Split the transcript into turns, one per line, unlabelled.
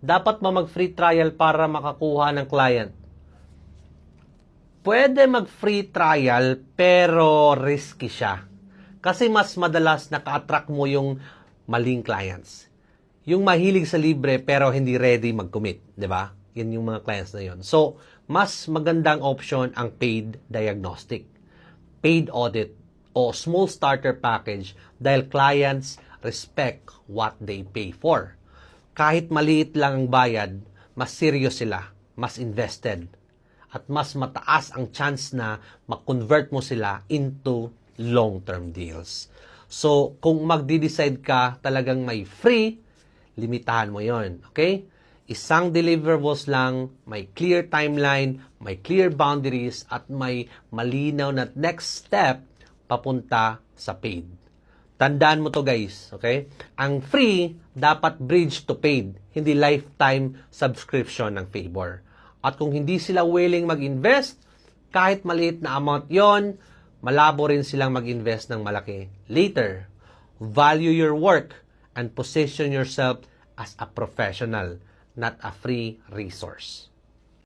dapat ba mag-free trial para makakuha ng client? Pwede mag-free trial pero risky siya. Kasi mas madalas naka-attract mo yung maling clients. Yung mahilig sa libre pero hindi ready mag-commit, 'di ba? Yan yung mga clients na yon. So, mas magandang option ang paid diagnostic, paid audit, o small starter package dahil clients respect what they pay for. Kahit maliit lang ang bayad, mas serious sila, mas invested, at mas mataas ang chance na mag-convert mo sila into long-term deals. So, kung magdi-decide ka talagang may free, limitahan mo yon, okay? Isang deliverables lang, may clear timeline, may clear boundaries, at may malinaw na next step papunta sa paid. Tandaan mo to guys, okay? Ang free dapat bridge to paid, hindi lifetime subscription ng Favor. At kung hindi sila willing mag-invest, kahit maliit na amount yon, malabo rin silang mag-invest ng malaki later. Value your work and position yourself as a professional, not a free resource.